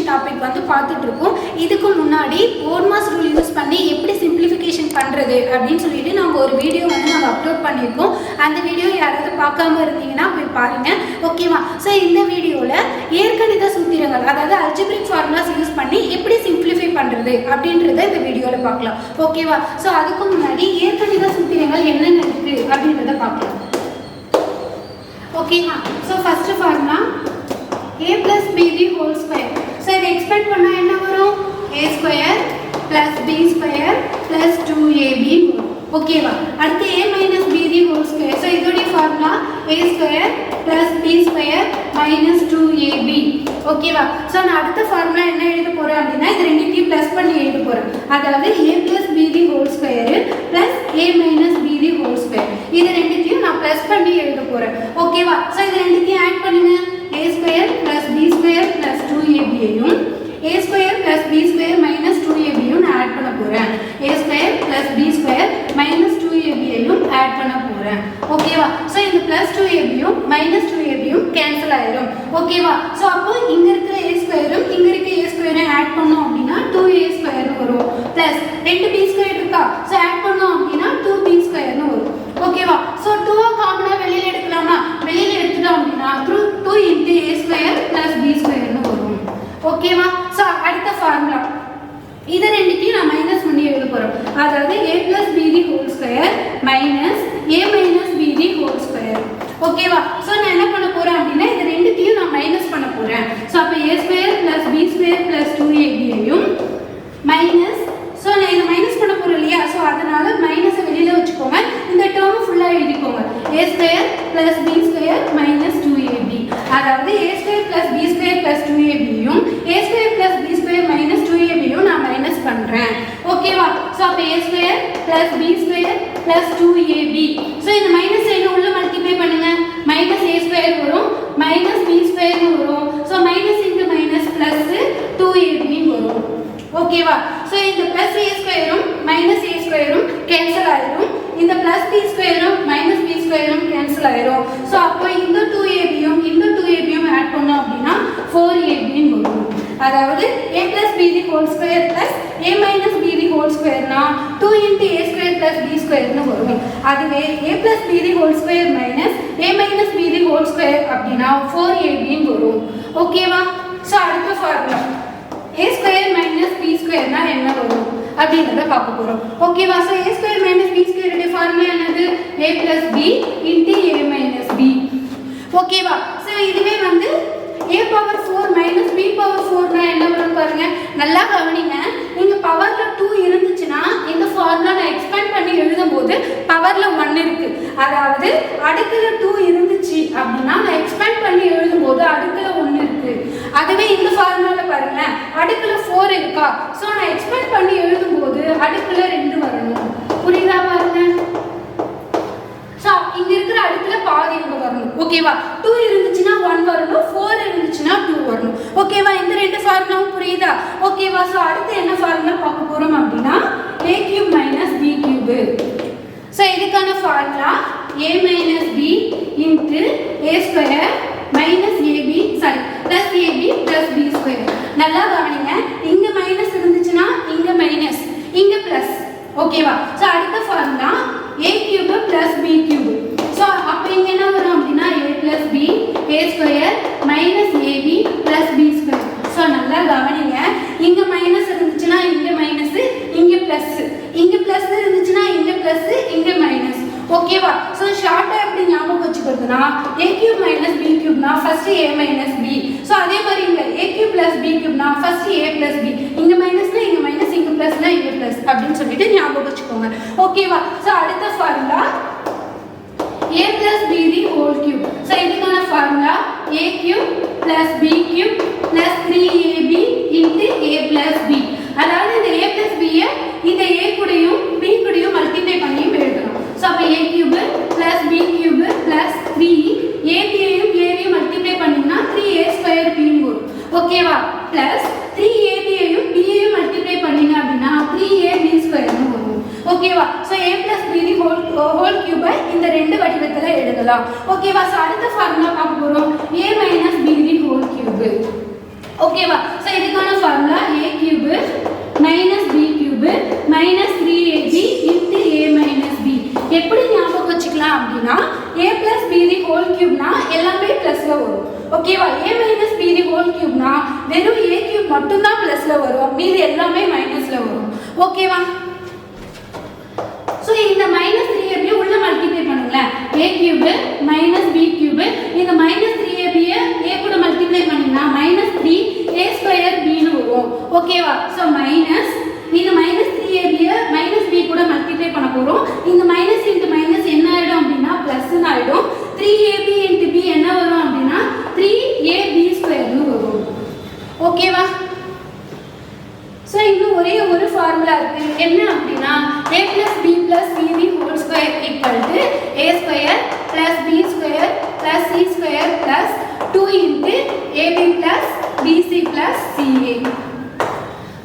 Topic வந்து பார்த்துட்டு இருக்கோம். இதுக்கு முன்னாடி ஓர்மாஸ் ரூல் யூஸ் பண்ணி எப்படி சிம்பிளிஃபிகேஷன் பண்ணுறது அப்படின்னு சொல்லிட்டு நாங்கள் ஒரு வீடியோ வந்து நாங்கள் அப்லோட் பண்ணியிருக்கோம். அந்த வீடியோ யாராவது பார்க்காம இருந்தீங்கன்னா போய் பாருங்கள், ஓகேவா? ஸோ இந்த வீடியோவில் இயற்கணித சூத்திரங்கள், அதாவது அல்ஜிப்ரிக் ஃபார்முலாஸ் யூஸ் பண்ணி எப்படி சிம்பிளிஃபை பண்ணுறது அப்படின்றத இந்த வீடியோவில் பார்க்கலாம், ஓகேவா? ஸோ அதுக்கு முன்னாடி இயற்கணித சூத்திரங்கள் என்னென்ன இருக்குது அப்படின்றத பார்க்கலாம், ஓகேவா? So first formula a plus b the whole square. So இதை எக்ஸ்பேண்ட் பண்ணால் என்ன வரும்? a square plus b square plus 2ab வரும், ஓகேவா? அடுத்து a minus b the whole square. So இதோடைய formula a square plus b square minus 2ab, ஓகேவா? So நான் அடுத்த ஃபார்முலா என்ன எழுத போகிறேன் அப்படின்னா இது ரெண்டுத்தையும் ப்ளஸ் பண்ணி எழுத போகிறேன். அதாவது a plus b the whole square plus a minus b the whole square. இது ரெண்டுத்தையும் நான் ப்ளஸ் பண்ணி எழுத போகிறேன், ஓகேவா? ஸோ இது ரெண்டுத்தையும் ஆட் பண்ணுங்க. a square plus b square plus 2ab ஐயும் a square plus b square minus 2ab ஐயும் நான் ஆட் பண்ண போகிறேன். a square plus b square minus 2ab ஐயும் ஆட் பண்ண போகிறேன், ஓகேவா? ஸோ இந்த plus 2ab யும் minus 2ab யும் கேன்சல் ஆயிடும், ஓகேவா? ஸோ அப்போ இங்கே இருக்கிற a ஸ்கொயரும் இங்கே இருக்க a ஸ்கொயரும் ஆட் பண்ணோம் அப்படின்னா 2a ஸ்கொயர்னு வரும். ப்ளஸ் 2b ஸ்கொயர் இருக்கா? ஸோ ஆட் பண்ணோம் அப்படின்னா 2b ஸ்கொயர்னு வரும், ஓகேவா? ஸோ 2 காமனாக வெளியில் எடுக்கலாமா? வெளியில் எடுத்துட்டோம் அப்படின்னா 2 into a square plus b ஸ்கொயர்னு வரும், ஓகேவா? ஸோ அடுத்த ஃபார்முலா இது ரெண்டுத்தையும் நான் மைனஸ் பண்ணி எழுத போகிறோம். அதாவது a plus b the whole square minus a minus b the whole square, ஓகேவா? ஸோ நான் என்ன பண்ண போகிறேன் அப்படின்னா இது ரெண்டுத்தையும் நான் மைனஸ் பண்ண போகிறேன். ஸோ அப்போ a square plus b square plus 2ab ஐயும் மைனஸ், ஸோ நான் இதை மைனஸ் பண்ண போகிறேன் இல்லையா? ஸோ அதனால மைனஸை வெளியில் வச்சுக்கோங்க, இந்த டேர்ம் ஃபுல்லாக எழுதிக்கோங்க. a square plus b square minus 2ab, அதாவது a square plus b square plus 2ab யும் a square plus b square minus 2ab யும் நான் மைனஸ் பண்ணுறேன், ஓகேவா? ஸோ அப்போ a square plus b square plus 2ab, so இந்த minus என்ன உள்ள மல்டிப்ளை பண்ணுங்க, மைனஸ் a ஸ்கொயர் வரும் மைனஸ் b ஸ்கொயர்னு வரும். So minus into minus plus 2ab வரும், ஓகேவா? ஸோ இந்த பிளஸ் a ஸ்கொயரும் மைனஸ் a ஸ்கொயரும் கேன்சல் ஆயிடும், இந்த பிளஸ் b ஸ்கொயரும் மைனஸ் b ஸ்கொயரும் கேன்சல் ஆயிடும். ஸோ அப்போ இந்த 2ab யும் இந்த 2ab யும் ஆட் பண்ணோம் அப்படின்னா 4ab வரும். அதாவது a plus b the whole square plus a minus b the whole square னா 2 into a square plus b square னு வரும். அதுவே a plus b the whole square minus a minus b the whole square அப்படினா 4ab வரும், ஓகேவா? So அடுத்த formula a square minus b ஸ்கொயர்னா என்ன வரும் அப்படின்றத பார்க்க போகிறோம், ஓகேவா? So a square minus b ஸ்கொயருடைய ஃபார்முலா என்னது? a plus b into a minus b, ஓகேவா? ஸோ இதுவே வந்து a power 4 minus b power 4னா என்ன வரும் பாருங்க, நல்லா கவனிங்க. இங்க பவர்ல 2 இருந்துச்சுன்னா இந்த ஃபார்முலா நான் எக்ஸ்பேண்ட் பண்ணி எழுதும்போது பவர்ல 1 இருக்கு, அதாவது அடுக்குல 2 இருந்துச்சு அப்படின்னா நான் எக்ஸ்பேண்ட் பண்ணி எழுதும்போது அடுக்குல 1 இருக்கு. அதுவே இந்த ஃபார்முலால பாருங்க அடுக்குல 4 இருக்கா? ஸோ நான் எக்ஸ்பேண்ட் பண்ணி எழுதும்போது அடுக்குல 2 வரணும், புரியுதா பாருங்க? ஸோ இங்க இருக்கிற அடுக்குல பாதி இங்க வரணும், ஓகேவா? 2 இருந்துச்சுன்னா 1 வரணும், 4 இருந்துச்சுன்னா 2 வரணும், ஓகேவா? இந்த ரெண்டு ஃபார்முலாவும் புரியுதா? ஓகேவா? ஸோ அடுத்து என்ன ஃபார்முலா பார்க்க போறோம் அப்படின்னா a cube minus b cube. So இதுக்கான formula a minus b into a square minus ab sorry plus ab plus b square. நல்லா கவனிங்க, இங்க மைனஸ் இருந்துச்சுன்னா இங்க மைனஸ் இங்க பிளஸ், ஓகேவா? ஸோ அடுத்த formula a cube plus b cube. So அப்போ இங்கே என்ன வரும் அப்படின்னா a plus b a square minus ab plus b square. So நல்லா கவனிங்க, இங்கே மைனஸ் இருந்துச்சுன்னா இங்கே மைனஸ் இங்கே ப்ளஸ், இங்கே ப்ளஸ் இருந்துச்சுன்னா இங்கே ப்ளஸ் இங்கே மைனஸ், ஓகேவா? ஸோ ஷார்ட்டாக எப்படி ஞாபகம் வச்சுக்கிறதுனா a cube minus b cube first a minus b. So அதே மாதிரி இங்கே a cube plus b cube first a plus b, இங்கே மைனஸ்னா இங்கே மைனஸ் இங்கே ப்ளஸ்னா இங்கே ப்ளஸ் அப்படின்னு சொல்லிட்டு ஞாபகம் வச்சுக்கோங்க, ஓகேவா? ஸோ அடுத்த formula a plus b the whole cube. So இதுக்கான formula a cube plus b cube plus 3ab into a plus b. அதாவது இந்த a plus b இந்த a கூடயும் b கூடயும் மல்டிப்ளை பண்ணியும் எழுதணும். ஸோ அப்போ a cube plus b cube plus 3 ab யையும் a யையும் மல்டிப்ளை பண்ணீங்கன்னா 3a ஸ்கொயர் b வரும், ஓகேவா? பிளஸ் 3ab யையும் b யையும் மல்டிப்ளை பண்ணீங்க அப்படின்னா 3ab ஸ்கொயர்னு வரும், ஓகேவா? So a plus b the whole cube இந்த ரெண்டு வடிவத்தில் எழுதலாம், ஓகேவா? ஸோ அடுத்த ஃபார்முலா பார்க்க போகிறோம் a minus b the whole cube. ஓகேவா? ஸோ இதுக்கான formula a cube minus b cube minus 3ab into a minus b. எப்படி ஞாபகம் வச்சுக்கலாம் அப்படின்னா a plus b the whole கியூப்னா எல்லாமே பிளஸ்ல வரும். ஓகேவா? a minus b the whole கியூப்னா வெறும் a கியூப் மட்டும் தான் பிளஸ்ல வரும், மீதி எல்லாமே மைனஸ்ல வரும். ஓகேவா? ஸோ இந்த மைனஸ் 3ab உள்ள மல்டிப்ளை பண்ணுங்களேன். a cube minus b cube இந்த மைனஸ் 3ab a கூட மல்டிப்ளை பண்ணீங்கன்னா மைனஸ் 3a ஸ்கொயர் b னு வரும். ஓகேவா? ஸோ மைனஸ் இந்த மைனஸ் 3ab மைனஸ் b கூட மல்டிப்ளை பண்ண போறோம். இந்த மைனஸ் இன்ட்டு மைனஸ் என்ன ஆயிடும் அப்படின்னா பிளஸ்னு ஆயிடும். 3ab இன்ட்டு b என்ன வரும் அப்படின்னா 3ab ஸ்கொயர்னு வரும். ஓகேவா? ஸோ இன்னும் ஒரே ஒரு ஃபார்முலா இருக்கு. என்ன அப்படின்னா a plus b plus c whole square equal to a square plus b square plus c square plus 2 into ab plus bc plus ca.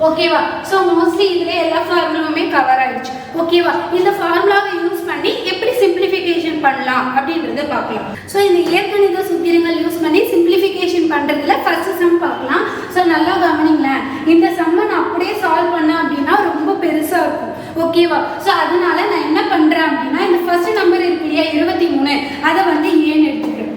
ஓகேவா? ஸோ மோஸ்ட்லி இதில் எல்லா ஃபார்முலாவுமே கவர் ஆயிடுச்சு. ஓகேவா? இந்த ஃபார்முலாவை யூஸ் பண்ணி எப்படி சிம்பிளிஃபிகேஷன் பண்ணலாம் அப்படின்றத பார்க்கலாம். ஸோ இந்த இயற்கணித சூத்திரங்கள் யூஸ் பண்ணி சிம்பிளிஃபிகேஷன் பண்ணுறதுல ஃபர்ஸ்ட் சம் பார்க்கலாம். ஸோ நல்லா கவனிங்களேன். இந்த சம்மை நான் அப்படியே சால்வ் பண்ணேன் அப்படின்னா ரொம்ப பெருசாக இருக்கும். ஓகேவா? ஸோ அதனால நான் என்ன பண்ணுறேன் அப்படின்னா இந்த ஃபர்ஸ்ட் நம்பர் இருக்கு இல்லையா 23 அதை வந்து ஏன்னு எடுத்துக்கிறேன்.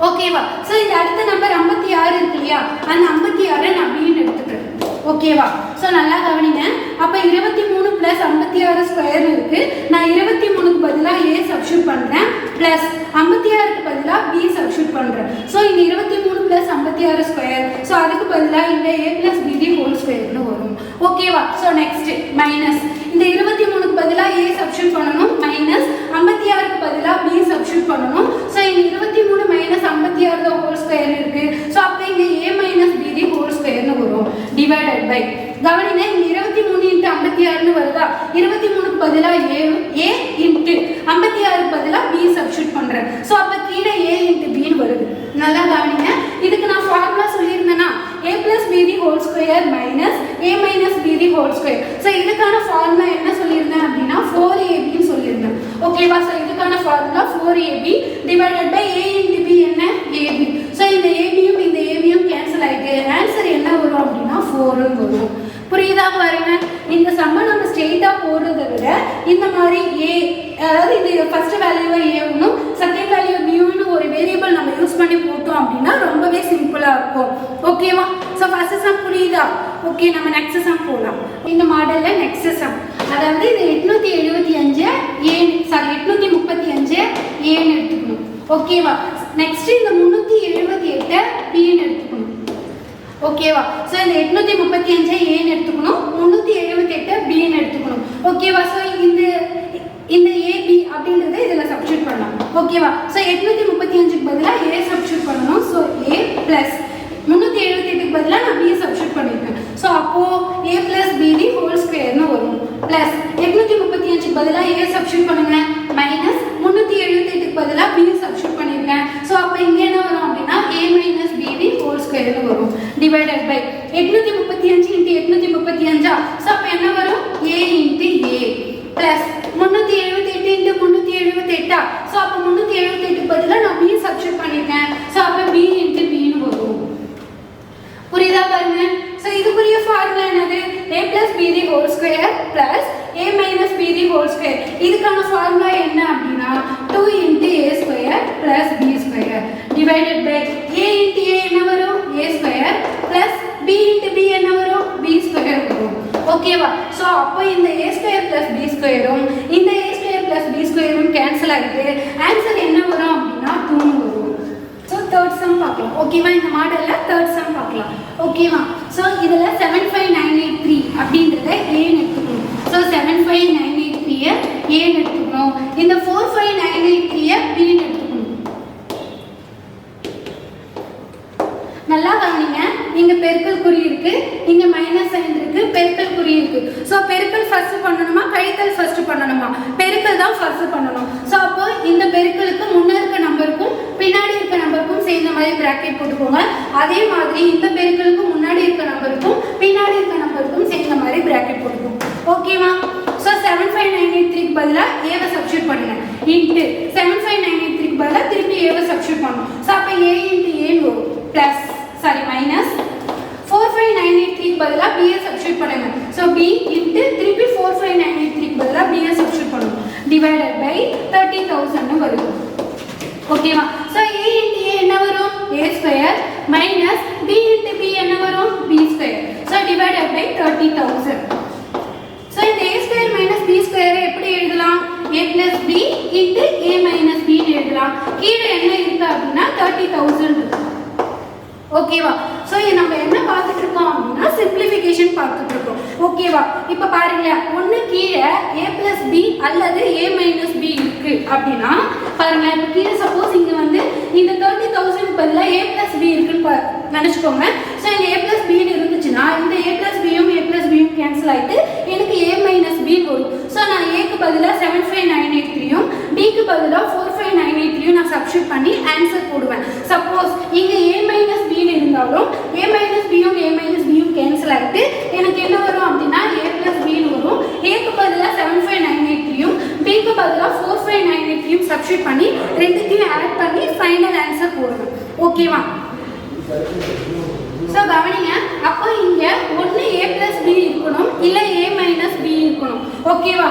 ஓகேவா? ஸோ இந்த அடுத்த நம்பர் 56 இருக்கு இல்லையா அந்த 56 நான் பின்னு எடுத்துக்கிறேன். ஓகேவா? ஸோ நல்லா கவனிங்க. அப்போ 23 பிளஸ் 56 ஸ்கொயர் இருக்கு. நான் 23க்கு பதிலாக a சப்ஸ்டியூட் பண்ணுறேன் பிளஸ் 56க்கு பதிலாக b சப்ஸ்டியூட் பண்ணுறேன். ஸோ இந்த 23 பிளஸ் 56 ஸ்கொயர். ஸோ அதுக்கு பதிலாக இந்த a plus b the whole ஸ்கொயர்னு வரும். ஓகேவா? ஸோ நெக்ஸ்ட் மைனஸ் இந்த 23க்கு பதிலாக a சப்ஸ்டியூட் பண்ணணும் மைனஸ் 56க்கு பதிலாக b சப்ஸ்டியூட் பண்ணணும். ஸோ இந்த 23 மைனஸ் 56 ஹோல் ஸ்கொயர் இருக்கு. ஸோ அப்போ இங்கே a minus b the whole ஸ்கொயர்னு வரும் டிவைடட் பை கவனிங்க இங்கே 23 இன்ட்டு 56னு வருதா 23க்கு பதிலாக a இன்ட்டு 56க்கு பதிலாக b சப்ஸ்டியூட் பண்ணுறேன். ஸோ அப்போ கீழே a இன்ட்டு பின்னு வருது. நல்லா கவனிங்க. இதுக்கு நான் ஃபார்முலா சொல்லியிருந்தேன்னா a plus b the whole square minus a minus b the whole square. So இதுக்கான ஃபார்முலா என்ன சொல்லியிருந்தேன் அப்படின்னா 4ab சொல்லியிருந்தேன். ஓகேவா? ஸோ இதுக்கான formula 4ab divided by a into b என்ன ab. ஸோ இந்த abயும் இந்த abயும் கேன்சல் ஆகிட்டு ஆன்சர் என்ன வரும் அப்படின்னா 4ன்னு வரும். புரியுதா பாருங்க? இந்த சம்ம நம்ம ஸ்ட்ரெயிட்டாக போடுறத விட இந்த மாதிரி a அதாவது இது ஃபர்ஸ்ட் வேல்யூவை a1 செகண்ட் வேல்யூ b1 ஒரு வேரியபிள் நம்ம யூஸ் பண்ணி போட்டோம் அப்படின்னா ரொம்பவே சிம்பிளாக இருக்கும். ஓகேவா? ஸோ ஃபர்ஸ்ட் சம் புரியுதா? ஓகே, நம்ம நெக்ஸ்ட் சம் போகலாம். இந்த மாடலில் நெக்ஸ்ட் சம் அதாவது இது 835 835 ஏன்னு எடுத்துக்கணும். ஓகேவா? நெக்ஸ்ட் இந்த 378 பின்னு எடுத்துக்கணும். ஓகேவா? ஸோ இந்த 835 ஏன்னு எடுத்துக்கணும் 378 பின்னு எடுத்துக்கணும். ஓகேவா? ஸோ இந்த ஏபி அப்படின்றத இதில் சப்ஸ்டியூட் பண்ணலாம். ஓகேவா? ஸோ 835க்கு பதிலாக ஏ சப்ஸ்டியூட் பண்ணணும். ஸோ ஏ பிளஸ் 378க்கு பதிலாக நான் பி சப்ஸ்டியூட் பண்ணியிருக்கேன். ஸோ அப்போது ஏ பிளஸ் பி தி ஹோல் ஸ்கொயர்னு வரும் பிளஸ் 835க்கு பதிலாக ஏ சப்ஸ்டியூட் பண்ணுங்க மைனஸ் 378க்கு பதிலாக பி சப்ஸ்டியூட் பண்ணியிருக்கேன். ஸோ அப்போ இங்கே என்ன வரும் அப்படின்னா ஏ மைனஸ் பி தி ஹோல் ஸ்கொயர்னு வரும் டிவைடட் பை 835 இன்ட்டு 835. ஸோ அப்போ என்ன வரும் A into A plus 378 into 378. So அப்போ 378க்கு பதிலாக நான் பி சப்ஸ்டியூட் பண்ணியிருக்கேன். ஸோ அப்போ பி இன்ட்டு பின்னு வரும். புரியுதா பாருங்க? ஸோ இதுக்குரிய ஃபார்முலா என்னது a plus b the whole square plus a minus b the whole square. இதுக்கான ஃபார்முலா என்ன அப்படின்னா 2 into a square plus b square divided by a into a என்ன வரும் a square plus b into b என்ன வரும் b square வரும். ஓகேவா? So அப்போ இந்த a ஸ்கொயர் பிளஸ் b ஸ்கொயரும் இந்த a ஸ்கொயர் பிளஸ் b ஸ்கொயரும் கேன்சல் ஆகிட்டு ஆன்சர் என்ன வரும் அப்படின்னா 2 வரும். ஸோ தேர்ட் சம் பார்க்கலாம். ஓகேவா? இந்த மாடலில் தேர்ட் சம் பார்க்கலாம். ஓகேவா? ஸோ இதில் 75983 அப்படின்றத ஏன்னு எடுத்துக்கணும். ஸோ 75983 ஏன்னு எடுத்துக்கணும். இந்த 45983 பின்னு எடுத்துக்கணும். நல்லா கவனிங்க. இங்க பெருக்கல் குறி இருக்கு, இங்க மைனஸ் சைன் இருக்கு, பெருக்கல் குறி இருக்கு. ஸோ பெருக்கல் ஃபர்ஸ்ட் பண்ணணுமா கழித்தல் ஃபர்ஸ்ட் பண்ணணுமா? பெருக்கல் தான் ஃபர்ஸ்ட் பண்ணணும். ஸோ அப்போ இந்த பெருக்கலுக்கு முன்னே இருக்க நம்பருக்கும் பின்னாடி இருக்க நம்பருக்கும் சேர்ந்த மாதிரி பிராக்கெட் போட்டுக்கோங்க. அதே மாதிரி இந்த பெருக்கலுக்கு முன்னாடி இருக்க நம்பருக்கும் பின்னாடி இருக்க நம்பருக்கும் சேர்ந்த மாதிரி பிராக்கெட் போட்டுக்கோங்க. ஓகேவா? ஸோ 75983க்கு பதிலாக ஏவை சப்ஸ்டியூட் பண்ணுங்க இன்ட்டு 75983க்கு பதிலாக திருப்பி ஏவை சப்ஸ்டியூட் பண்ணணும். ஸோ அப்போ ஏ இன்ட்டு ஏன்னு வரும் பிளஸ் சாரி மைனஸ் 45983 க்கு பதிலா b ஐ சப்ஸ்டிட்யூட் பண்ணுங்க. சோ b இன்டு திருப்பி 45983 க்கு பதிலா b ஐ சப்ஸ்டிட்யூட் பண்ணுங்க. டிவைடட் பை 30000 ன்னு வருது. ஓகேவா? சோ a இன்டு a என்ன வரும்? a square minus b into b என்ன வரும்? b square. So divided by 30000. So இந்த a ஸ்கொயர் மைனஸ் b ஸ்கொயரை எப்படி எழுதலாம்? a plus b into a minus b ன்னு எழுதலாம். கீழ என்ன இருக்கு அப்படினா 30000 இருக்கு. ஓகேவா? சோ நம்ம என்ன பார்த்துட்டு இருக்கோம் அப்படினா சிம்பிளிஃபிகேஷன் பார்த்துட்டு இருக்கோம். ஓகேவா? இப்போ பாருங்க ஒன்னு கீழ a plus b அல்லது a minus b இருக்கு அப்படினா பாருங்க இப்போ கீழ சப்போஸ் இங்க வந்து இந்த 30000 க்கு பதிலா a plus b இருக்குன்னு நினைச்சுக்கோங்க. சோ இங்க a plus b ன்னு இருந்துச்சுனா இந்த a plus b யும் a plus b யும் கேன்சல் ஆயிட்டு எனக்கு a minus b வரும். சோ நான் a க்கு பதிலா 75983 யும் b க்கு பதிலா 45983 யும் நான் சப்ஸ்டிட்யூட் பண்ணி ஆன்சர் போடுவேன். சப்போஸ் இங்க a minus b ன்னு இருந்தாலும் a minus b யும் a minus b யும் கேன்சல் ஆயிட்டு எனக்கு என்ன வரும் அப்படினா a plus b ன்னு வரும். a க்கு பதிலா 75983 யும் b க்கு பதிலா 45983 யும் சப்ஸ்டிட்யூட் பண்ணி ரெண்டுத்தையும் ஆட் பண்ணி ஃபைனல் ஆன்சர் போடுவேன். ஓகேவா? சோ கவனிங்க அப்போ இங்க ஒன்னு a plus b இருக்கணும் இல்ல a minus b இருக்கணும். ஓகேவா?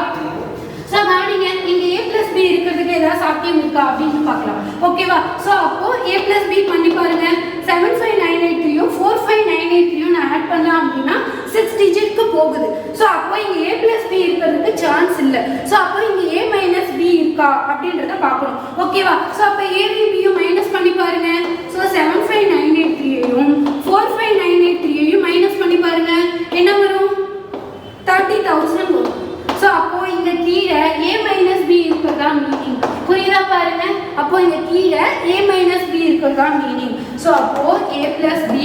சோ கவனிங்க இங்க a plus b இருக்கிறதுக்கு ஏதாவது சாத்தியம் இருக்கா அப்படினு பார்க்கலாம். ஓகேவா? சோ அப்போ a plus b பண்ணி பாருங்க. 75983 யும் 45983 யும் நான் ஆட் பண்ணலாம் அப்படினா 6 டிஜிட்க்கு போகுது. சோ அப்போ இங்க a plus b இருக்கிறதுக்கு சான்ஸ் இல்ல. சோ அப்போ இங்க a minus b இருக்கா அப்படின்றத பார்க்கணும். ஓகேவா? சோ அப்ப a b யும் மைனஸ் பண்ணி பாருங்க. சோ 75983 யும் 45983 யும் மைனஸ் பண்ணி பாருங்க. என்ன வரும்? 30000 வரும். சோ அப்போ இங்க கீழ a minus b இருக்குறதா மீனிங். புரியுதா பாருங்க? அப்போ இங்க கீழ a minus b இருக்குறதா மீனிங். சோ அப்போ a plus b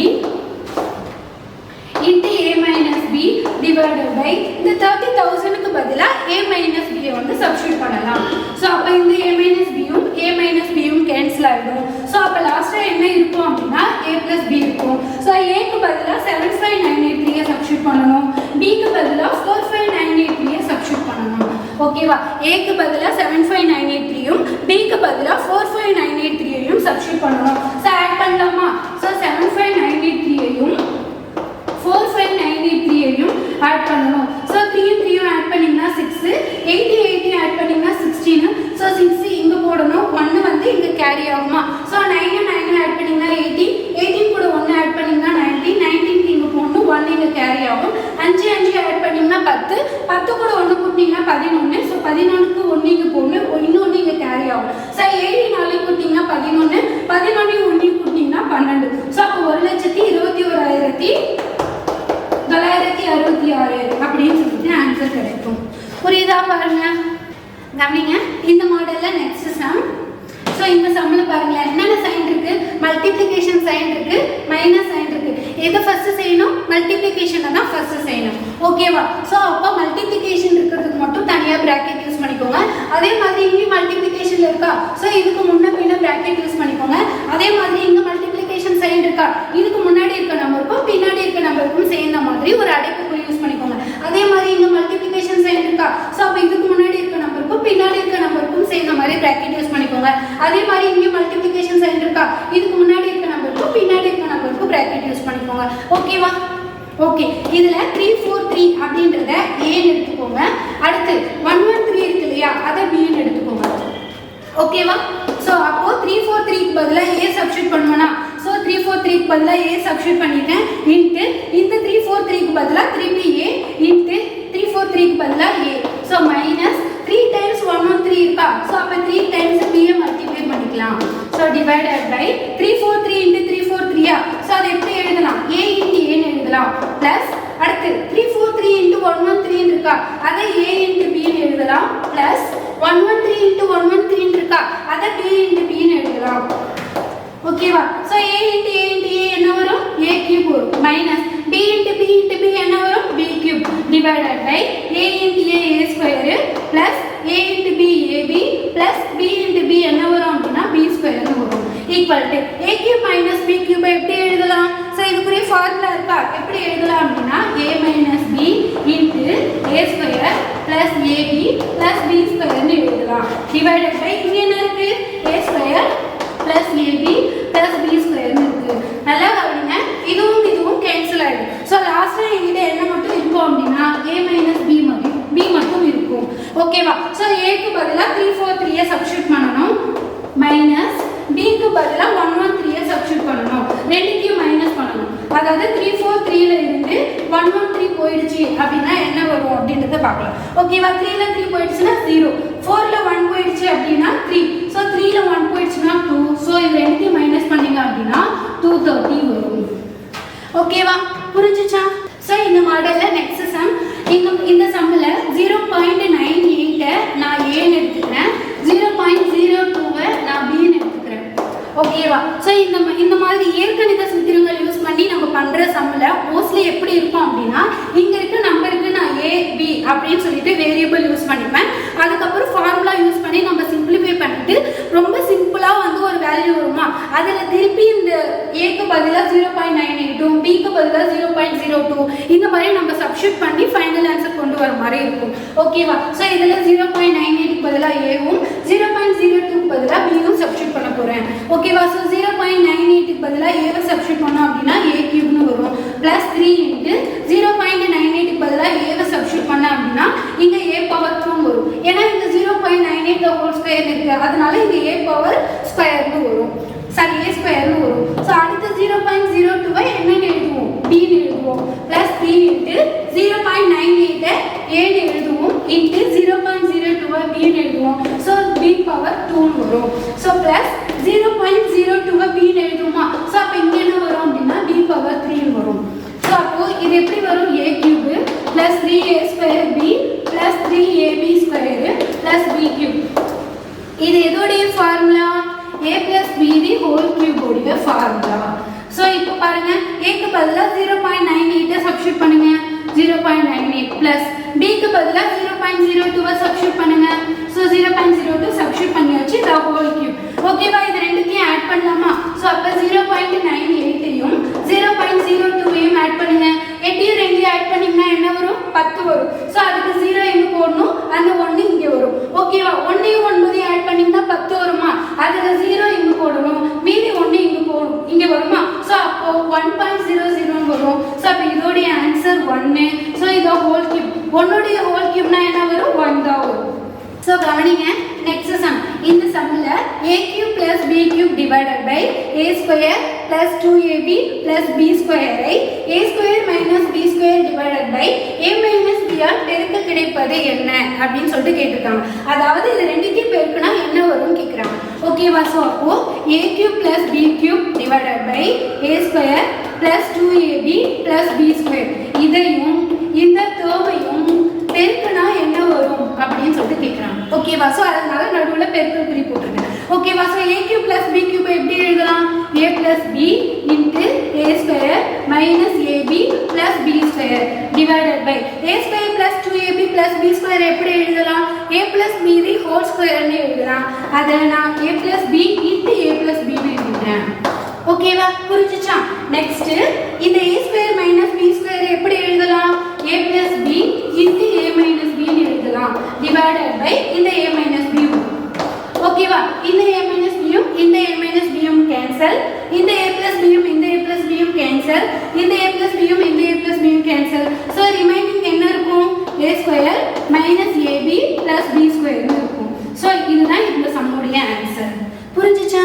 into a minus b divided by இந்த 30000 க்கு பதிலா a minus b வந்து சப்ஸ்டிட்யூட் பண்ணலாம். சோ அப்ப இந்த a minus b யும் a minus b யும் கேன்சல் ஆயிடும். சோ அப்ப லாஸ்டா என்ன இருக்கும் அப்படினா a plus b இருக்கும். சோ a க்கு பதிலா 75983 ஐ சப்ஸ்டிட்யூட் பண்ணனும். b க்கு பதிலா 45983 ஐ சப்ஸ்டிட்யூட் பண்ணனும். ஓகேவா? a க்கு பதிலா 75983 யும் b க்கு பதிலா 45983 யும் சப்ஸ்டிட்யூட் பண்ணனும். சோ ஆட் பண்ணலாமா? சோ 75983 யும் 45983 யும் ஆட் பண்ணனும். சோ 3 யும் ஆட் பண்ணீங்கன்னா 6, 80 ஆட் பண்ணீங்கன்னா 16. சோ 6 இங்க போடணும். 1 வந்து இங்க கேரி ஆகுமா? சோ 9 ஆட் பண்ணீங்கன்னா 18 கூட 1 ஆட் பண்ணீங்கன்னா 19 க்கு இங்க போடணும். 1 இங்க கேரி ஆகும். 5 ஆட் பண்ணீங்கன்னா 10 கூட 1 கூட்டினீங்கன்னா 11. சோ 11 க்கு 1 இங்க போடணும். இன்னொன்னு இங்க கேரி ஆகும். சோ 7 4 கூட்டினீங்கன்னா 11 1 கூட்டினீங்கன்னா 12. சோ அப்ப 1,21,966 அப்படின்னு சொல்லிட்டு ஆன்சர் கிடைக்கும். புரியுதா பாருங்க? கவனிங்க இந்த மாடல்ல நெக்ஸ்ட் சம். சோ இந்த சம்ல பாருங்க என்னென்ன சைன் இருக்கு? மல்டிப்ளிகேஷன் சைன் இருக்கு, மைனஸ் சைன் இருக்கு. எது ஃபர்ஸ்ட் செய்யணும்? மல்டிப்ளிகேஷனை தான் ஃபர்ஸ்ட் செய்யணும். ஓகேவா? சோ அப்ப மல்டிப்ளிகேஷன் இருக்கிறதுக்கு மட்டும் தனியா பிராக்கெட் யூஸ் பண்ணிக்கோங்க. அதே மாதிரி இங்க மல்டிப்ளிகேஷன்ல இருக்கா? சோ இதுக்கு முன்ன பின்ன பிராக்கெட் யூஸ் பண்ணிக்கோங்க. அதே மாதிரி இங்க மல்டிப்ளிகேஷன் சைன் இருக்கா? இதுக்கு முன்னாடி இருக்க நம்பருக்கும் பின்னாடி இருக்க நம்பருக்கும் சேர்ந்த மாதிரி ஒரு அடைப்புக்குறி யூஸ் பண்ணிக்கோங்க. அதே மாதிரி இங்க மல்டிப்ளிகேஷன் சைன் இருக்கா? சோ அப்ப இதுக்கு முன்னாடி இருக்க நம்பருக்கும் பின்னாடி இருக்க நம்பருக்கும் சேர்ந்த மாதிரி பிராக்கெட் யூஸ் பண்ணிக்கோங்க. அதே மாதிரி இங்க மல்டிப்ளிகேஷன் சைன் இருக்கா? இதுக்கு முன்னாடி இருக்க நம்பருக்கும் பின்னாடி இருக்க நம்பருக்கும் பிராக்கெட் யூஸ் பண்ணிக்கோங்க. ஓகேவா? ஓகே. இதுல 343 அப்படின்றத a ன்னு எடுத்துக்கோங்க. அடுத்து 113 இருக்கு இல்லையா? அத b ன்னு எடுத்துக்கோங்க. ஓகேவா? சோ அப்போ 343 க்கு பதிலா a சப்ஸ்டிட்யூட் பண்ணுவனா? சோ 343 க்கு பதிலா a சப்ஸ்டிட்யூட் பண்ணிட்டேன். இன்டு இந்த 343 க்கு பதிலா திருப்பி a இன்டு 343 க்கு பதிலா a. சோ மைனஸ் 3 டைம்ஸ் 113 இருக்கா? சோ அப்ப 3 டைம்ஸ் b ஐ மல்டிப்ளை பண்ணிக்கலாம். சோ டிவைடட் பை 343 இன்டு 343 ஆ? சோ அதை எப்படி எழுதலாம்? a இன்டு a ன்னு எழுதலாம். பிளஸ் அடுத்து 343 இன்டு 113 இருக்கா? அதை a இன்டு b ன்னு எழுதலாம். பிளஸ் 113 இன்டு 113 இருக்கா? அதை b இன்டு b ன்னு எழுதலாம். ஓகேவா? So a into a into a என்ன வரும்? a கியூப் வரும். Minus b into b into b என்ன வரும்? b cube. Divided by a into a a square plus a into b ab plus b into b என்ன வரும் அப்படினா b square வரும். Equal to a cube minus b cube எப்படி எழுதலாம்? So இதுக்குரிய formula இருக்கா? எப்படி எழுதலாம் அப்படினா a minus b into a square plus ab plus b square ன்னு எழுதலாம். டிவைடட் பை இங்க என்ன இருக்கு? a square plus ab plus b square ன்னு இருக்கு. நல்லா கவனிங்க. அதாவது 3 4 3ல இருந்து 1 1 3 போயிடுச்சு அப்படின்னா என்ன வரும் அப்படின்றத பார்க்கலாம். ஓகேவா? 3ல 3 போயிடுச்சுன்னா 0, 4ல 1 போயிடுச்சு அப்படின்னா 3, ஸோ 3ல 1 போயிடுச்சுன்னா 2, ஸோ இது ரெண்டுத்தையும் மைனஸ் பண்ணீங்க அப்படின்னா 230 வரும். ஓகேவா? புரிஞ்சுச்சா? ஸோ இந்த மாடலில் நெக்ஸ்ட் சம் இந்த சம்மில் 0.98 நான் ஏன்னு எடுத்துக்கிறேன், 0.02 நான் பின்னு எடுத்துக்கிறேன். ஓகேவா? ஸோ இந்த மாதிரி இயற்கணித சூத்திரங்கள் யூஸ் பண்ணி நம்ம பண்ணுற சம்மில் மோஸ்ட்லி எப்படி இருக்கும் அப்படின்னா, இங்கே இருக்க நம்பருக்கு நான் ஏ பி அப்படின்னு சொல்லிட்டு வேரியபிள் யூஸ் பண்ணிப்பேன். அதுக்கப்புறம் ஃபார்முலா யூஸ் பண்ணி நம்ம சிம்பிளிஃபை பண்ணிட்டு ரொம்ப சிம்பிளாக வந்து ஒரு வேல்யூ வருமா, அதில் திருப்பி இந்த ஏக்கு பதிலாக 0.98 பிக்கு பதிலாக 0.02 இந்த மாதிரி நம்ம சப்ஸ்டிட்யூட் பண்ணி ஃபைனல் ஆன்சர் கொண்டு வர மாதிரி இருக்கும். ஓகேவா? ஸோ இதில் 0.98 பதிலாக ஏவும் 0.02 பதிலாக பியும் சப்ஸ்டிட்யூட் பண்ண போகிறேன். ஓகேவா? ஸோ 0.98 பதிலாக ஏவை சப்ஸ்டிட்யூட் பண்ணோம் அப்படின்னா ஏ கியூப்னு வரும், ப்ளஸ் 3 இன்ட்டு 0.98 பதிலாக ஏவை சப்ஸ்டிட்யூட் பண்ண அப்படின்னா இங்கே ஏ பவர் 2 வரும். ஏன்னா இங்கே 0.98 ஹோல் ஸ்கொயர் இருக்குது, அதனால இங்கே ஏ பவர் ஸ்கொயர்னு வரும், சாரி ஏ ஸ்கொயர்னு வரும். ஸோ அடுத்து 0.02 என்னன்னு எழுதுவோம், பின்னு எழுதுவோம், ப்ளஸ் 3 இன்ட்டு 0.98 ஏன்னு எழுதுவோம், இன்ட்டு 0.02 பின்னு எழுதுவோம். ஸோ பி பவர் 2 வரும். ஸோ ப்ளஸ் 0.02 பின்னு எழுதுவோமா, ஸோ அப்போ இங்கே என்ன வரும் அப்படின்னா பி பவர் 3 வரும். ஸோ அப்போ இது எப்படி வரும், A cube plus 3a square B plus 3ab square plus B cube. இது எதோடைய formula, a plus b the whole cube உடைய ஃபார்முலா. ஸோ இப்போ பாருங்க, ஏக்கு பதிலாக 0.98 சப்ஸ்டிட்யூட் பண்ணுங்க, 0.98 பிளஸ் பிக்கு பதிலாக 0.02 சப்ஸ்டிட்யூட் பண்ணுங்க. ஸோ 0.02 சப்ஸ்டிட்யூட் பண்ணியாச்சு, த ஹோல் கியூப். ஓகேவா? இது ரெண்டுத்தையும் ஆட் பண்ணலாமா? ஸோ அப்போ 0.98ஐயும் 0.02ஐயும் ஆட் பண்ணுங்க. 8 ரெண்டையும் ஆட் பண்ணிங்கன்னா என்ன வரும், 10 வரும். ஸோ அதுக்கு 0 எங்கே போடணும், அந்த 1 இங்கே வரும். ஓகேவா? 1ஐயும் 9ஐயும் ஆட் பண்ணிங்கன்னா 10 வருமா, அதில் 0 இங்கே போடணும், மீதி 1 இங்கே போடணும், இங்கே வருமா. ஸோ அப்போ 1.00 வரும். ஸோ அப்போ இதோடைய ஆன்சர் 1. ஸோ இதோ ஹோல் கியூப், 1உடைய ஹோல் கியூப்னா என்ன வரும், 1 தான் வரும். ஸோ கவனிங்க, நெக்ஸ்ட் சம். இந்த சம்மில் a cube plus b cube divided by a square plus 2ab plus b square I a square minus b square divided by a minus b all பெருக்க கிடைப்பது என்ன அப்படின்னு சொல்லிட்டு கேட்டிருக்காங்க. அதாவது இது ரெண்டுத்தையும் பெருக்குனா என்ன வரும்னு கேட்குறாங்க. ஓகேவா? ஸோ அப்போ a cube plus b cube divided by a square plus 2ab plus b square இதையும் இந்த டேர்மையும் பெருக்குனா என்ன வரும் அப்படின்னு சொல்லிட்டு கேட்குறாங்க. ஓகேவா? ஸோ அதனால நடுவில் பெருக்கல் குறி போட்டுருங்க. ஓகேவா? So a cube plus b cube எப்படி எழுதலாம், a plus b into a square minus ab plus b square divided by a square plus 2ab plus b square எப்படி எழுதலாம், a plus b the whole ஸ்கொயர்னு எழுதலாம். அதை நான் a plus b into a plus b எழுதுறேன். ஓகேவா? புரிஞ்சுச்சா? Next இந்த a square minus b square எப்படி எழுதலாம், a plus b into a minus b ன்னு எழுதலாம், divided by இந்த a minus b. ஓகேவா? இந்த a minus b யும் இந்த a minus b யும் கேன்சல், இந்த a plus b யும் இந்த a plus b யும் கேன்சல், இந்த a plus b யும் இந்த a plus b யும் கேன்சல். ஸோ ரிமைனிங் என்ன இருக்கும், a square minus ab plus b square இருக்கும். ஸோ இதுதான் இந்த சம்முடைய ஆன்சர். புரிஞ்சுச்சா?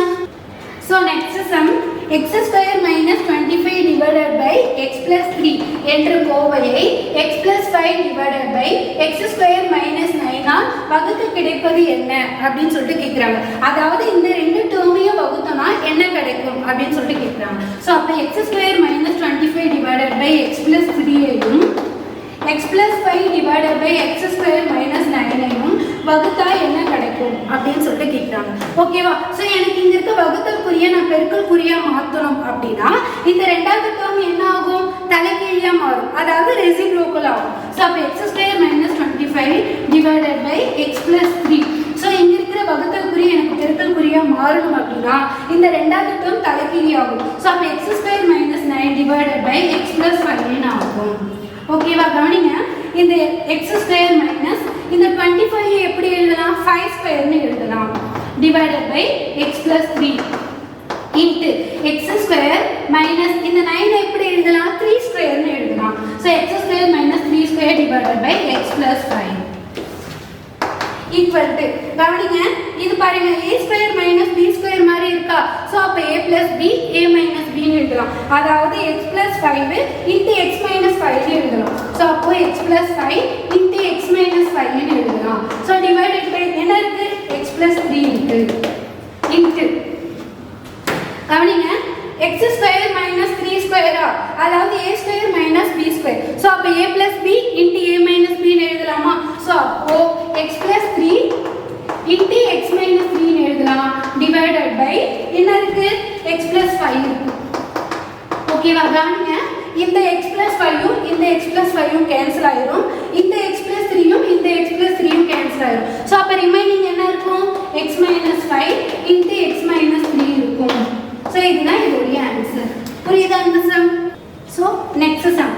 So next some, x square minus 25 divided by x plus 3 என்ற கோவையை x plus 5 divided by x square minus 9 all வகுக்க கிடைப்பது என்ன அப்படின்னு சொல்லிட்டு கேட்குறாங்க. அதாவது இந்த ரெண்டு டேர்மையும் வகுத்தோம்னா என்ன கிடைக்கும் அப்படின்னு சொல்லிட்டு கேட்குறாங்க. ஸோ அப்போ x square minus 25 divided by x plus 3ஐயும் x plus 5 divided by x square minus 9ஐயும் வகுத்தா என்ன கிடைக்கும் அப்படின்னு சொல்லிட்டு கேட்குறாங்க. ஓகேவா? ஸோ எனக்கு இங்கே இருக்க வகுத்தல் குறியை நான் பெருக்கல் குறியாக மாற்றணும் அப்படின்னா இந்த ரெண்டாவது டேர்ம் என்ன ஆகும், தலைகீழியாக மாறும், அதாவது ரெசிப்ரோக்கல் ஆகும். ஸோ அப்போ x square minus 25 divided by x plus 3. So இங்கே இருக்கிற வகுத்தல் குறி எனக்கு பெருக்கல் குறியாக மாறணும் அப்படின்னா இந்த ரெண்டாவது டேர்ம் தலைகீழி ஆகும். ஸோ அப்போ x square minus 9 divided by x plus 5 ஆகும். ஓகேவா? கவனிங்க, இந்த x ஸ்கொயர் மைனஸ் இந்த 25 எப்படி எழுதலாம், 5 ஸ்கொயர்னு எழுதலாம், divided by x plus 3 into x square minus இந்த 9 எப்படி எழுதலாம், 3 ஸ்கொயர்னு எழுதலாம். So x square minus 3 square divided by x plus 5 equal to, கவனிங்க இது பாருங்க a square minus b square மாதிரி இருக்கா. ஸோ அப்போ a plus b a minus பின்னு எழுதலாம். அதாவது x plus 5 into x minus 5 எழுதலாம். ஸோ அப்போ x plus 5 into x minus 5 எழுதலாம். ஸோ டிவைடட் பை என்ன இருக்கு x பிளஸ் 3 இருக்கு இன்ட்டு கவனிங்க x ஸ்கொயர் மைனஸ் 3 ஸ்கொயரா, அதாவது a square minus b square. So அப்போ a plus b into a minus b எழுதலாமா. ஸோ அப்போ x plus 3 into x minus 3 எழுதலாம். டிவைடட் பை என்ன இருக்கு x பிளஸ் 5 இருக்கு. ஓகேவா, கவனிங்க இந்த x பிளஸ் 5ம் இந்த x பிளஸ் 5ம் கேன்சல் ஆயிரும். இந்த x பிளஸ் 3யும் இந்த x பிளஸ் 3யும் கேன்சல் ஆயிரும். ஸோ அப்போ ரிமைனிங் என்ன இருக்கும் x minus 5 into x minus 3 இருக்கும். ஸோ இதுதான் இதோடைய ஆன்சர். புரியுதா இந்த sum? So next sum.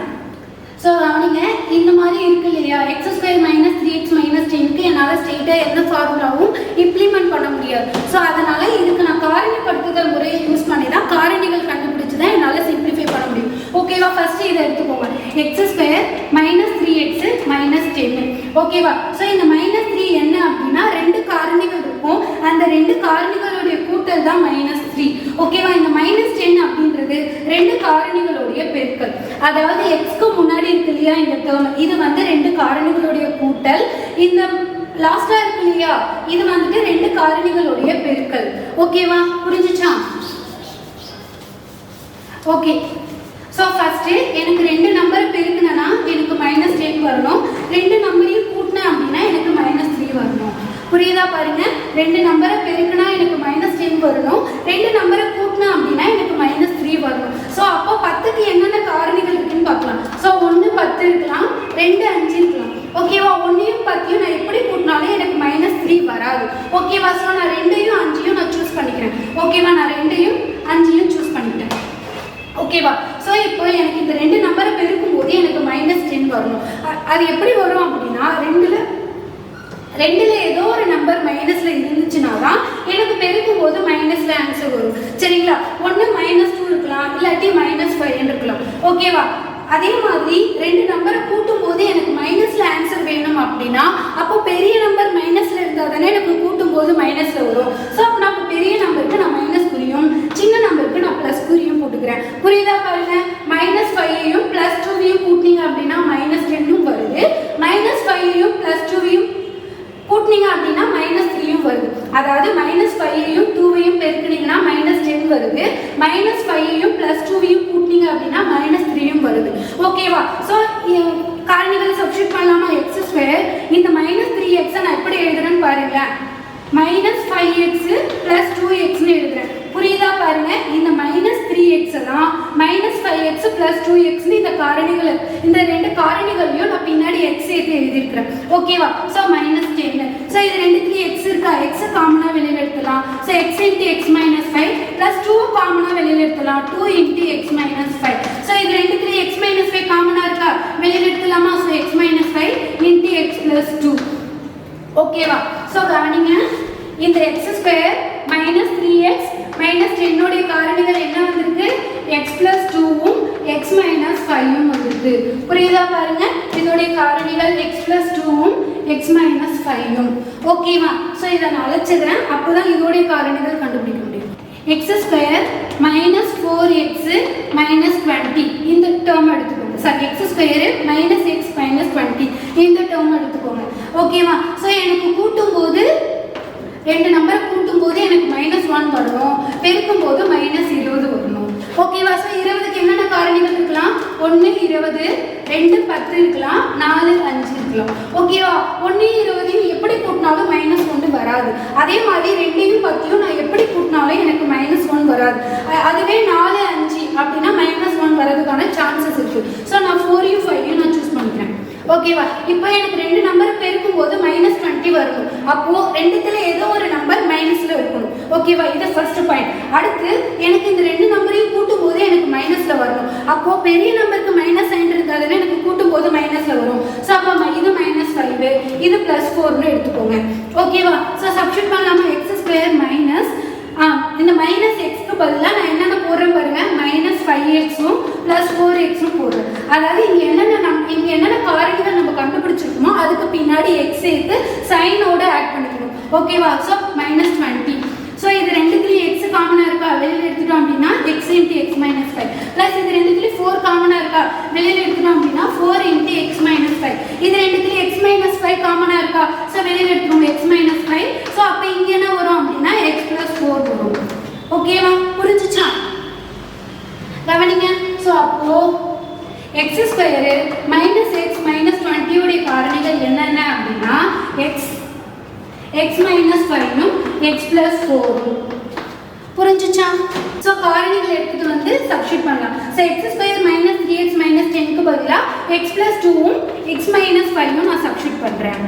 So கவனிங்க இந்த மாதிரி இருக்கு இல்லையா, x square minus 3x minus 10க்கு என்னால் ஸ்ட்ரெயிட்டாக எந்த ஃபார்முலாவும் இம்ப்ளிமெண்ட் பண்ண முடியாது. ஸோ அதனால இதுக்கு நான் காரணிப்படுத்துதல் முறையை யூஸ் பண்ணி தான் காரணிகள் கண்டுபிடிச்சு தான் என்னால் சிம்பிளிஃபை பண்ண முடியும். ஓகேவா, ஃபர்ஸ்ட் இதை எடுத்துக்கோங்க. X square minus 3x minus 10. ஓகேவா, ஸோ இந்த மைனஸ் 3 என்ன அப்படின்னா ரெண்டு காரணிகள் இருக்கும், அந்த ரெண்டு காரணிகளுடைய கூட்டல் தான் மைனஸ் 3. ஓகேவா, இந்த மைனஸ் 10 அப்படின்றது ரெண்டு காரணிகளுடைய பெருக்கல். அதாவது எக்ஸ்க்கு முன்னாடி இருக்கு இல்லையா இந்த டேர்ம், இது வந்து ரெண்டு காரணிகளுடைய கூட்டல். இந்த லாஸ்டா இருக்கு இல்லையா இது வந்துட்டு ரெண்டு காரணிகளுடைய பெருக்கல். ஓகேவா, புரிஞ்சுச்சா? ஓகே, ஸோ ஃபர்ஸ்ட் எனக்கு ரெண்டு நம்பர் பெருக்குனா எனக்கு மைனஸ் 10 வரணும். ரெண்டு நம்பரையும் கூட்டினேன் அப்படின்னா எனக்கு மைனஸ் 3 வரணும். புரியுதா பாருங்க, ரெண்டு நம்பரை பெருக்குனா எனக்கு மைனஸ் 10 வரணும், ரெண்டு நம்பரை கூட்டினா அப்படின்னா எனக்கு மைனஸ் 3 வரணும். ஸோ அப்போ 10க்கு என்னென்ன காரணிகள் இருக்குன்னு பார்க்கலாம். ஸோ 1 10 இருக்கலாம், 2 5 இருக்கலாம். ஓகேவா, 1யும் 10யும் நான் எப்படி கூட்டினாலும் எனக்கு மைனஸ் 3 வராது. ஓகேவா, ஸோ நான் 2யும் 5யும் நான் சூஸ் பண்ணிக்கிறேன். ஓகேவா, நான் 2யும் 5யும் சூஸ் பண்ணிக்கிட்டேன். ஓகேவா, ஸோ இப்போ எனக்கு இந்த ரெண்டு நம்பரை பெருக்கும் போது எனக்கு மைனஸ் 10 வரணும். அது எப்படி வரும் அப்படின்னா ரெண்டுல ஏதோ ஒரு நம்பர் மைனஸ்ல இருந்துச்சுன்னா தான் எனக்கு பெருக்கும் போது மைனஸ்ல ஆன்சர் வரும். சரிங்களா, ஒன்று -2 இருக்கலாம், இல்லாட்டி -5 இருக்கலாம். ஓகேவா, அதே மாதிரி ரெண்டு நம்பரை கூட்டும் போது எனக்கு மைனஸ்ல ஆன்சர் வேணும் அப்படின்னா அப்போ பெரிய நம்பர் மைனஸ்ல இருந்தால் தானே எனக்கு கூட்டும் போது மைனஸ்ல வரும். ஸோ அப்போ நான் பெரிய நம்பருக்கு நான் மைனஸ் குறியும், சின்ன நம்பருக்கு நான் பிளஸ் குறியும் போட்டுக்கிறேன். புரியுதா பாருங்க, -5யும் +2வையும் கூட்டினீங்க அப்படின்னா -10 வருது, -5யும் +2வையும் கூட்டினீங்க அப்படின்னா -3 வருது. அதாவது -5யும் 2வையும் பெருக்கினீங்கன்னா -10 வருது, -5யும் +2வையும் கூட்டினீங்க அப்படின்னா -3 வருது. ஓகேவா, ஸோ காரணிகள் சப்ஸ்டிட்யூட் பண்ணலாமா. எக்ஸ் ஸ்கொயர் இந்த -3x நான் எப்படி எழுதுறேன்னு பாருங்க, -5x + 2x எழுதுறேன். புரியுதா பாருங்க, இந்த -3x தான் -5x + 2x இந்த காரணிகள், இந்த ரெண்டு காரணிகளையும் நான் பின்னாடி x சேர்த்து எழுதியிருக்கிறேன். ஓகேவா, ஸோ -10. ஸோ இது ரெண்டுத்துலேயும் x இருக்கா, x காமனாக வெளியில் எடுத்துலாம். ஸோ x × x - 5 + 2 காமனாக வெளியில் எடுத்துலாம், 2 × x - 5. ஸோ இது ரெண்டுத்துலேயும் x - 5 காமனாக இருக்கா, வெளியில் எடுத்துலாமா. So x - 5 × x + 2. ஓகேவா, ஸோ கவனிங்க இந்த x ஸ்கொயர் -3x -10 உடைய காரணிகள் என்ன வந்திருக்கு, x + 2ம் x - 5ம் வந்திருக்கு. புரியுதா பாருங்க, இதோடைய காரணிகள் x + 2ம் x - 5ம். ஓகேவா, ஸோ இதை நான் அழைச்சிடுறேன், அப்போதான் இதோடைய காரணிகள் கண்டுபிடிக்க முடியும். x ஸ்கொயர் -4x -20 இந்த டேர்ம் எடுத்துக்கோங்க. சாரி, x ஸ்கொயர் -x -20 இந்த டேர்ம் எடுத்துக்கோங்க. ஓகேவா, ஸோ எனக்கு கூட்டும் போது ரெண்டு நம்பரை கூட்டும் போது எனக்கு -1 வரணும், பெருக்கும் போது -20 வரணும். ஓகேவா, ஸோ 20க்கு என்னென்ன காரணிகள் இருக்கலாம், 1 20, 2 10 இருக்கலாம், 4 5 இருக்கலாம். ஓகேவா, 1 20 எப்படி கூட்டினாலும் -1 வராது. அதே மாதிரி 2 10 நான் எப்படி கூட்டினாலும் எனக்கு -1 வராது. அதுவே 4 5 அப்படின்னா -1 வரதுக்கான சான்சஸ் இருக்கு. ஸோ நான் 4யும் 5யும் நான் சூஸ் பண்ணிக்கிறேன். ஓகேவா, இப்போ எனக்கு ரெண்டு நம்பர் பெருக்கும் போது -20 வரும். அப்போ ரெண்டுத்துல ஏதோ ஒரு நம்பர் மைனஸ்ல இருக்கணும். ஓகேவா, இது ஃபர்ஸ்ட் பாயிண்ட். அடுத்து எனக்கு இந்த ரெண்டு நம்பரையும் கூட்டும் போது எனக்கு மைனஸ்ல வரணும். அப்போ பெரிய நம்பருக்கு மைனஸ் சைன் இருக்காதுன்னு எனக்கு கூட்டும் போது மைனஸ்ல வரும். ஸோ அப்போ இது -5 இது +4ன்னு எடுத்துக்கோங்க. ஓகேவா, ஸோ சப்ஸ்டிட்யூட் பண்ணலாமா. எக்ஸ் ஸ்கொயர் மைனஸ் இந்த -xக்கு பதிலாக நான் என்னென்ன போடுறேன் பாருங்க, -5xம் +4xம் போடுறேன். அதாவது இங்கே என்னென்ன காரணிகள் நம்ம கண்டுபிடிச்சிருக்கோமோ அதுக்கு பின்னாடி x சேர்த்து சைனோட ஆட் பண்ணிக்கணும். ஓகேவா, ஸோ minus 20. ஸோ இது ரெண்டுத்துலேயும் எக்ஸ் காமனாக இருக்கா, வெளியில் எடுத்துட்டோம் அப்படின்னா X into X minus 5 plus இது ரெண்டுத்துலேயும் 4 காமனாக இருக்கா, வெளியில் எடுத்துட்டோம் அப்படின்னா 4 இன்ட்டு எக்ஸ் மைனஸ் 5 இது ரெண்டுத்துலேயும் எக்ஸ் மைனஸ் 5 காமனாக இருக்கா, ஸோ வெளியில் எடுத்துக்கோங்க எக்ஸ் மைனஸ் 5. ஸோ அப்போ இங்கே என்ன வரும் அப்படின்னா எக்ஸ் ப்ளஸ் 4 வரும். ஓகேவா, புரிஞ்சிச்சா? கவனிங்க. ஸோ அப்போ x square minus x minus 20 உடைய காரணிகள் என்னென்ன அப்படின்னா எக்ஸ் மைனஸ் 5ம் எக்ஸ் பிளஸ் 4ம். புரிஞ்சிச்சா? ஸோ காரணிகள் எடுத்துட்டு வந்து சப்ஸ்டிட் பண்ணலாம். So x square minus 3x minus 10க்கு பதிலாக எக்ஸ் பிளஸ் 2ம் எக்ஸ் மைனஸ் 5ம் நான் சப்ஸ்டிட் பண்ணுறேன்.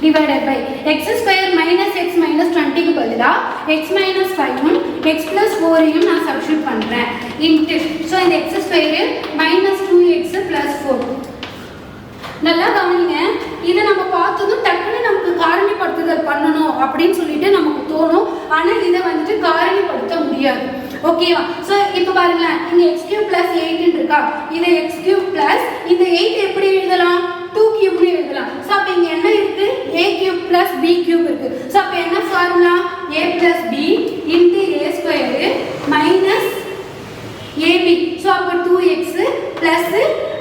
Divided by x square minus x minus 20க்கு பதிலாக எக்ஸ் மைனஸ் 5ம் எக்ஸ் பிளஸ் 4ஐயும் நான் சப்ஸ்டிட் பண்ணுறேன். இன்ட்டு ஸோ இந்த x square minus 2x plus 4. நல்லா கவனிங்க. இதை நம்ம பார்த்ததும் டக்குன்னு நமக்கு காரணிப்படுத்துதல் பண்ணணும் அப்படின்னு சொல்லிட்டு நமக்கு தோணும். ஆனால் இதை வந்துட்டு காரணிப்படுத்த முடியாது. ஓகேவா? ஸோ இப்போ பாருங்களேன், இங்கே எக்ஸ் கியூப் பிளஸ் 8 இருக்கா, இதை எக்ஸ் கியூப் பிளஸ் இந்த 8 எப்படி எழுதலாம், 2 கியூப்னு எழுதலாம். ஸோ அப்போ இங்கே என்ன இருக்கு, a cube plus B cube இருக்கு. ஸோ அப்போ என்ன ஃபார்முலா, ஏ பிளஸ் பி இன்ட்டு ஏ ஸ்கொயரு மைனஸ் ஏபி. ஸோ அப்போ 2x பிளஸ்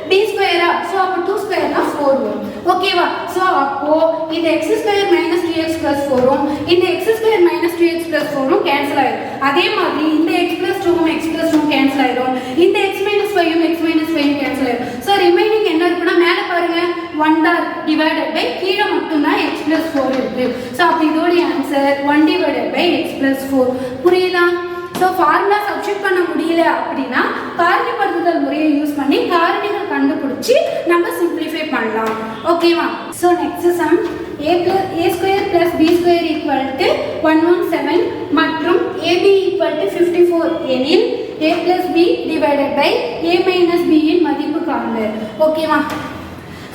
b ஸ்கொயரா, ஸோ அப்போ 2 ஸ்கொயர்னா 4 வரும். ஓகேவா? ஸோ அப்போ இந்த x square minus 2x plus 4ம் இந்த x square minus 2x plus 4ம் கேன்சல் ஆயிடும். அதே மாதிரி இந்த x பிளஸ் 2ம் x பிளஸ் 2ம் கேன்சல் ஆயிடும். இந்த x மைனஸ் 5ம் x மைனஸ் 5ம் கேன்சல் ஆயிடும். ஸோ ரிமைனிங் என்ன இருக்குன்னா, மேலே பாருங்க 1 டிவைடட் பை கீழே மட்டும்தான் x பிளஸ் 4 இருக்கு. ஸோ அப்போ இதோட answer 1 divided by x plus 4. புரியுதா? ஸோ ஃபார்முலா சப்ஸ்டிட் பண்ண முடியல அப்படின்னா காரணிப்படுத்துதல் முறையை யூஸ் பண்ணி காரணிகள் கண்டுபிடிச்சி நம்ம சிம்பிளிஃபை பண்ணலாம். ஓகேவா? So next sum a square plus b square equal to 117 மற்றும் ab ஈக்குவல் டு 54 எனில் a plus b divided by a minus b இன் மதிப்பு காண்க. ஓகேவா?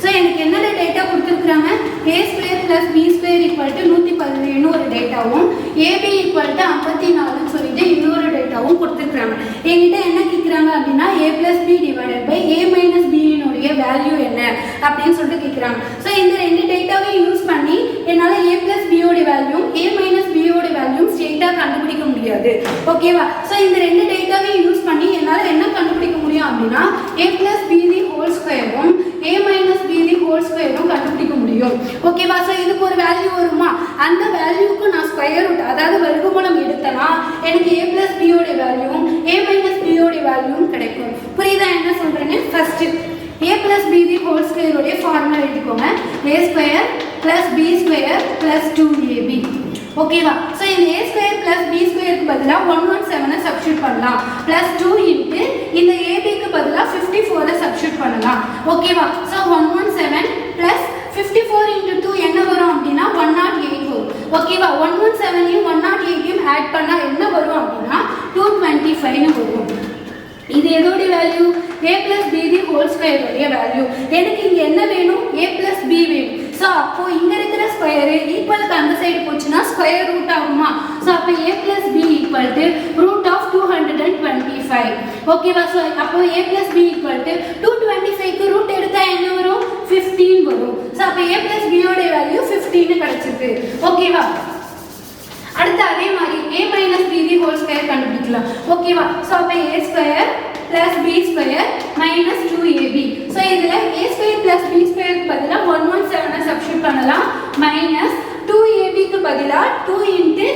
ஸோ எனக்கு என்னென்ன டேட்டா கொடுத்துருக்குறாங்க, A square plus B square equal to 117 ஒரு டேட்டாவும் ஏபி ஈக்குவல் டு 54ன்னு சொல்லிட்டு இன்னொரு டேட்டாவும் கொடுத்துருக்குறாங்க. என்கிட்ட என்ன கேட்குறாங்க அப்படின்னா A plus B divided by A minus பியினுடைய வேல்யூ என்ன அப்படின்னு சொல்லிட்டு கேட்குறாங்க. ஸோ இந்த ரெண்டு டேட்டாவையும் யூஸ் பண்ணி என்னால் ஏ பிளஸ் பியோட வேல்யூ ஏ மைனஸ் பியோட வேல்யூ ஸ்ட்ரெயிட்டாக கண்டுபிடிக்க முடியாது. ஓகேவா? ஸோ இந்த ரெண்டு டேட்டாவையும் யூஸ் பண்ணி என்னால் என்ன கண்டுபிடிக்க முடியும் அப்படின்னா A plus B the whole ஸ்கொயரும் A minus B the whole ஸ்கொயரும் கண்டுபிடிக்க முடியும். ஓகேவா? ஸோ இதுக்கு ஒரு வேல்யூ வருமா, அந்த வேல்யூக்கு நான் ஸ்கொயர் ரூட் அதாவது வர்க்கமூலம் எடுத்தனா எனக்கு ஏ பிளஸ் பியோட வேல்யூவும் ஏ மைனஸ் பியோட வேல்யூவும் கிடைக்கும். புரியுதா என்ன சொல்றேன்னு? First A plus B the whole ஸ்கொயருடைய ஃபார்முலா எழுதிக்கோங்க. A square plus B square plus 2ab. ஓகேவா? ஸோ இந்த ஏ ஸ்கொயர் பிளஸ் பி ஸ்கொயருக்கு பதிலாக 117 சப்ஸ்டியூட் பண்ணலாம். பிளஸ் 2 இன்ட்டு இந்த ஏபிக்கு பதிலாக 54 சப்ஸ்டியூட் பண்ணலாம். ஓகேவா? ஸோ 117 பிளஸ் 54 இன்ட்டு 2 என்ன வரும் அப்படின்னா 108 வரும். ஓகேவா? 117ஐயும் 108ஐயும் ஆட் பண்ணால் என்ன வரும் அப்படின்னா 225ன்னு வரும். இது எதோட value, a plus B the whole ஸ்கொயருடைய வேல்யூ. எனக்கு இங்கே என்ன வேணும், a பிளஸ் பி வேணும். ஸோ அப்போ இங்கே இருக்கிற ஸ்கொயரு ஈக்குவலுக்கு அந்த சைடு போச்சுன்னா ஸ்கொயர் ரூட் ஆகுமா? ஸோ அப்போ a plus B equal to root of 225. ஓகேவா? ஸோ அப்போ a plus B equal to 225க்கு ரூட் எடுத்தால் என்ன வரும், 15 வரும். ஸோ அப்போ a பிளஸ் பியோட வேல்யூ 15 கிடைச்சிருக்கு. ஓகேவா? அடுத்து அதே மாதிரி a minus B the whole square கண்டுபிடிக்கலாம். ஓகேவா? ஸோ அப்போ a square plus B square minus 2ab. So இதில் a ஸ்கொயர் பிளஸ் பி ஸ்கொயருக்கு பதிலாக 117 சப்ஸ்டியூட் பண்ணலாம். மைனஸ் 2abக்கு பதிலாக 2 இன்ட்டு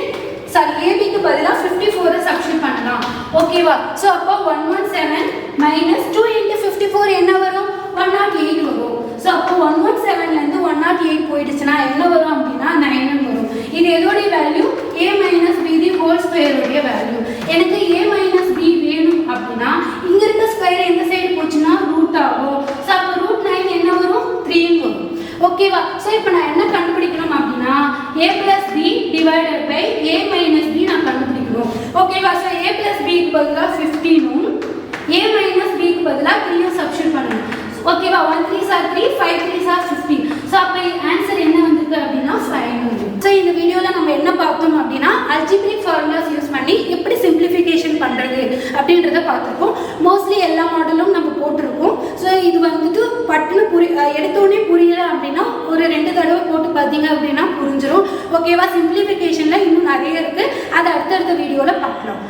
ஏபிக்கு பதிலாக 54 சப்ஸ்டியூட் பண்ணலாம். ஓகேவா? ஸோ அப்போ 117 மைனஸ் 2 இன்ட்டு 54 என்ன வரும், 108 வரும். ஸோ அப்போ 117லேருந்து 108 போயிடுச்சுன்னா என்ன வரும் அப்படின்னா 9 வரும். இது எதோடைய value, a minus B the whole ஸ்கொயருடைய வேல்யூ. எனக்கு a மைனஸ் பி வேணும் அப்படின்னா இங்கே இருக்க ஸ்கொயர் எந்த சைடு போச்சுன்னா ரூட் ஆகும். ஸோ அப்போ ரூட் 9 என்ன வரும், 3 வரும். ஓகேவா? ஸோ இப்போ நான் என்ன கண்டுபிடிக்கணும் அப்படின்னா a plus B divided by a minus B நான் கண்டுபிடிக்கணும். ஓகேவா? ஸோ a பிளஸ் பிக்கு பதிலாக 15ம் a மைனஸ் பிக்கு பதிலாக 3யும் சப்ஸ்டியூட் பண்ணணும். ஓகேவா? 1 3s are 3, 5 3s are 15. So அப்போ ஆன்சர் என்ன வந்திருக்கு அப்படின்னா 5 வந்து. ஸோ இந்த வீடியோவில் நம்ம என்ன பார்த்தோம் அப்படின்னா அல்ஜிப்ரிக் ஃபார்முலாஸ் யூஸ் பண்ணி எப்படி சிம்பிளிஃபிகேஷன் பண்ணுறது அப்படின்றத பார்த்துருக்கோம். மோஸ்ட்லி எல்லா மாடலும் நம்ம போட்டிருக்கோம். ஸோ இது வந்துட்டு பட்டுன்னு எடுத்தோடனே புரியல அப்படின்னா ஒரு 2 தடவை போட்டு பார்த்தீங்க அப்படின்னா புரிஞ்சிடும். ஓகேவா? சிம்பிளிஃபிகேஷனில் இன்னும் நிறைய இருக்குது, அதை அடுத்தடுத்த வீடியோவில் பார்க்கலாம்.